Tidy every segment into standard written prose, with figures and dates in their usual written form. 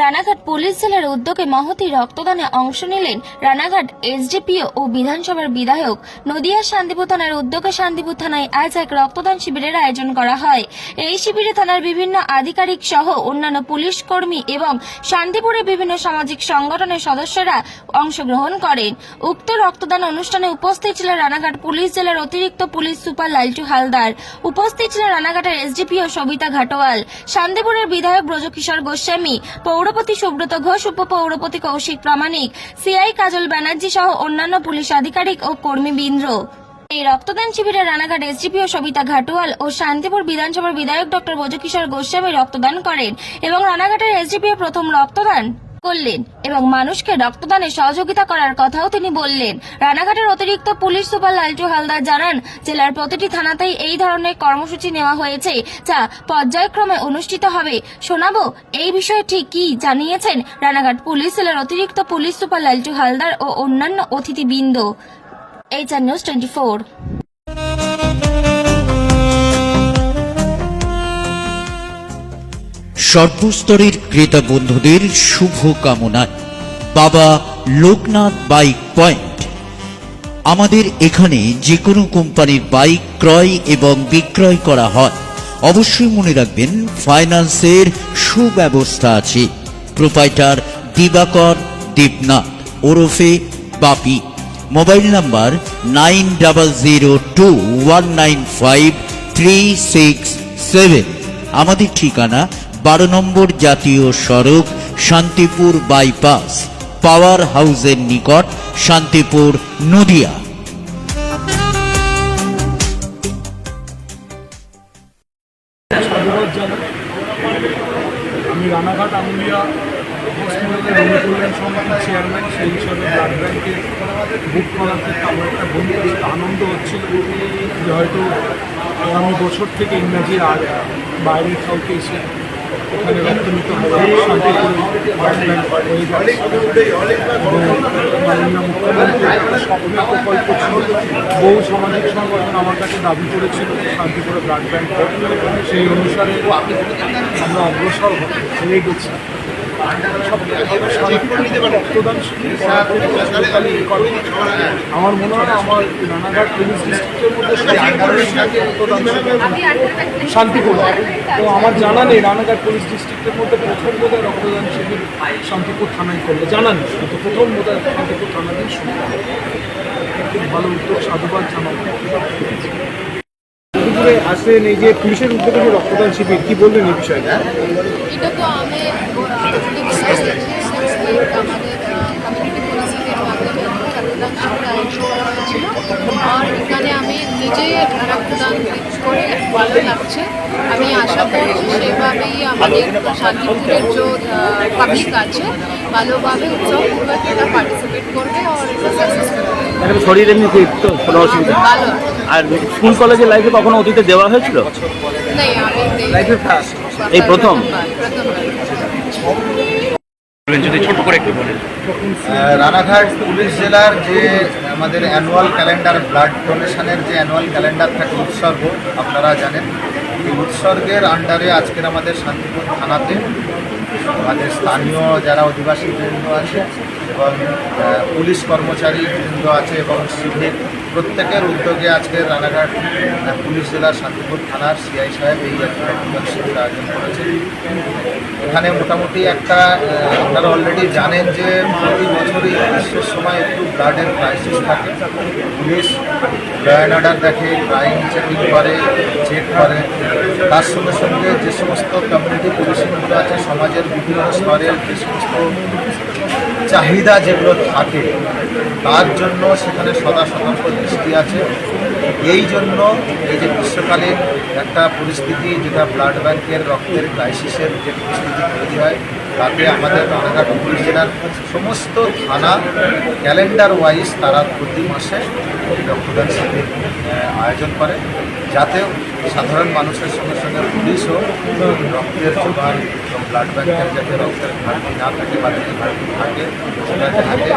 Ranaghat police জেলার উদ্যোগে মহতী রক্তদানে অংশ নিলেন রানাঘাট এসডিপিও ও বিধানসভার বিধায়ক। নদিয়া শান্তিপুর থানার উদ্যোগে শান্তিপুর থানায় আজ এক রক্তদান শিবিরের আয়োজন করা হয়। এই শিবিরে থানার বিভিন্ন আধিকারিক সহ অন্যান্য পুলিশ কর্মী এবং শান্তিপুরের বিভিন্ন সামাজিক সংগঠনের সদস্যরা অংশগ্রহণ করেন। উক্ত রক্তদান অনুষ্ঠানে উপস্থিত ছিলেন রানাঘাট পুলিশ জেলার অতিরিক্ত পুলিশ সুপার লালটু হালদার, উপস্থিত ছিলেন রানাঘাটের এসডিপিও সবিতা ঘাটোয়াল, শান্তিপুরের বিধায়ক ব্রজকিশোর গোস্বামী, পৌরপতি সুব্রত ঘোষ, উপপৌরপতি কৌশিক প্রামাণিক, সিআই কাজল ব্যানার্জি সহ অন্যান্য পুলিশ আধিকারিক ও কর্মীবৃন্দ। এই রক্তদান শিবিরে রানাঘাট এসডিপিও সবিতা ঘাটোয়াল ও শান্তিপুর বিধানসভার বিধায়ক ডক্টর ব্রজকিশোর গোস্বামী রক্তদান করেন এবং রানাঘাটের এসডিপিও প্রথম রক্তদান করলেন এবং মানুষকে রক্তদানে সহযোগিতা করার কথাও তিনি বললেন। রানাঘাটের অতিরিক্ত পুলিশ সুপার লালটু হালদার জানান, জেলার প্রতিটি থানাতেই এই ধরনের কর্মসূচি নেওয়া হয়েছে, যা পর্যায়ক্রমে অনুষ্ঠিত হবে। শোনাবো এই বিষয়ে ঠিক কি জানিয়েছেন রানাঘাট পুলিশ জেলার অতিরিক্ত পুলিশ সুপার লালটু হালদার ও অন্যান্য অতিথিবৃন্দ। HR News 24। সর্বস্তরের ক্রেতা বন্ধুদের শুভ কামনায় বাবা লোকনাথ বাইক পয়েন্ট। আমাদের এখানে যে কোনো কোম্পানির বাইক ক্রয় এবং বিক্রয় করা হয়। অবশ্যই মনে রাখবেন, ফাইন্যান্সের সুব্যবস্থা আছে। প্রোপাইটার দিবাকর দেবনাথ ওরফে বাপি। Mobile number 9002195367। আমাদের ঠিকানা 12 নম্বর জাতীয় সড়ক, শান্তিপুর বাইপাস, পাওয়ার হাউসের নিকট, শান্তিপুর, নদিয়া। আমি রানাঘাট আঙুলিয়া হসপিটালের রোগী সমিতির চেয়ারম্যান, সেই হিসাবে ব্লাড ব্যাংকে বুক করার ক্ষেত্রে আমার একটা বন্ধুর আনন্দ হচ্ছিল যে হয়তো আগামী বছর থেকে ইংরাজির আর বাইরের কাউকে এসে ওখানে রক্ত নিতে হবে, শান্তিপুরে ব্লাড ব্যাংক হয়ে যাবে। মাননীয় মুখ্যমন্ত্রী একটা স্বপ্ন প্রকল্প ছিল, বহু সামাজিক সংগঠন আমার কাছে দাবি করেছিল শান্তিপুরে ব্লাড ব্যাংক। সেই অনুসারে আমরা অগ্রসর হয়ে গেছি। রক্তদান আমার মনে হয় আমার রানাঘাট পুলিশ ডিস্ট্রিক্টের মধ্যে শান্তিপুর, তো আমার জানা নেই রানাঘাট পুলিশ ডিস্ট্রিক্টের মধ্যে প্রথম বোধহয় রক্তদান শিবির শান্তিপুর থানায় করলে, জানা নেই, কিন্তু প্রথম বোধহয় শান্তিপুর থানাতেই শুরু। খুব ভালো উদ্যোগ, সাধুবাদ জানাবো। আসেন এই যে পুলিশের উদ্যোগে যে রক্তদান শিবির, কি বলবেন এই বিষয়ে? এটা তো আমাদের কমিউনিটি পুলিশিংয়ের মাধ্যমে রক্তদান শিবির আয়োজন করা হয়েছিল। আর এখানে আমি নিজে রক্তদান করে ভালো লাগছে। আমি আশা করছি সেভাবেই আমাদের শান্তিপুরের যে পাবলিক আছে ভালোভাবে উৎসবপূর্বক এটা পার্টিসিপেট করবে আর এটা সাকসেসফুল হবে। শরীর এমনি ঠিক তো, কোনো অসুবিধা? ভালো। আর স্কুল কলেজের লাইফে কখনো অতীতে দেওয়া হয়েছিল? নেই, আমি এই প্রথম? যদি ছোট করে একটু বলেন। রানাঘাট পুলিশ জেলার যে আমাদের অ্যানুয়াল ক্যালেন্ডার, ব্লাড ডোনেশনের যে অ্যানুয়াল ক্যালেন্ডার থাকে, উৎসর্গ, আপনারা জানেন, এই উৎসর্গের আন্ডারে আজকের আমাদের শান্তিপুর থানাতে আমাদের স্থানীয় যারা অধিবাসী বৃন্দ আছে এবং পুলিশ কর্মচারী বৃন্দ আছে এবং সিভিক, প্রত্যেকের উদ্যোগে আজকের রানাঘাট পুলিশ জেলার শান্তিপুর থানার সিআই সাহেব এই রক্তদান শিবির আয়োজন করেছেন। এখানে মোটামুটি একটা, আপনারা অলরেডি জানেন যে প্রতি বছরই গ্রীষ্মের সময় একটু ব্লাডের ক্রাইসিস থাকে। পুলিশ ল অ্যান্ড অর্ডার দেখে, ক্রাইম চেকিং করে, চেক করে, তার সঙ্গে সঙ্গে যে সমস্ত কমিউনিটি পুলিশিংগুলো আছে, সমাজের বিভিন্ন স্তরের যে সমস্ত চাহিদা যেগুলো থাকে তার জন্য সেখানে সদা সতর্ক দৃষ্টি আছে। এই জন্য এই যে গ্রীষ্মকালীন একটা পরিস্থিতি, যেটা ব্লাড ব্যাংকের রক্তের ক্রাইসিসের যে পরিস্থিতি তৈরি হয়, তাতে আমাদের রানাঘাট পুলিশ জেলার সমস্ত থানা ক্যালেন্ডার ওয়াইজ তারা প্রতি মাসে রক্তদান শিবির আয়োজন করে। যাতে সাধারণ মানুষের সঙ্গে সঙ্গে পুলিশও রক্তের জোগান এবং ব্লাড ব্যাংকের যাতে রক্তের ঘাটতি না থাকে বা যদি ঘাটতি থাকে সেটা যাতে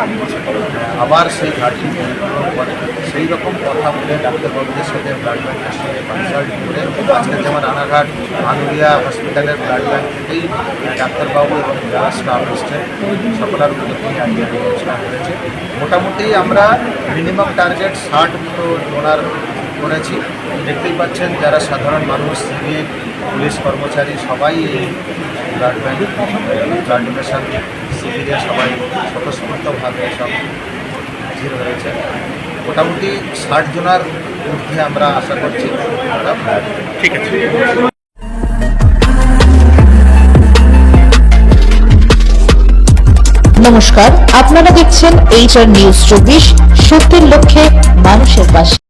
আবার সেই ঘাটতি পূরণ করে সেই রকম কথা বলে ডাক্তারবাবুদের সাথে ব্লাড ব্যাংকের সঙ্গে কনসাল্ট করে আজকে যেমন রানাঘাট আনুরিয়া হসপিটালের ব্লাড ব্যাংক থেকেই ডাক্তারবাবু এবং যারা স্টাফ এসছেন সকলের উদ্যোগে আজকে অনুষ্ঠান হয়েছে। মোটামুটি আমরা মিনিমাম টার্গেট 60 মতো ডোনার করেছি। দেখতেই পাচ্ছেন যারা সাধারণ মানুষ, সিভিক, পুলিশ কর্মচারী সবাই এই ব্লাড ব্যাংক ব্লাড ডোনেশন শিবিরে সবাই স্বতঃস্ফূর্তভাবে সব হাজির হয়েছে। মোটামুটি 60 জনের ঊর্ধ্বে আমরা আশা করছি। ঠিক আছে। নমস্কার, আপনারা দেখছেন HR নিউজ 24, সত্যের লক্ষ্যে মানুষের পাশে।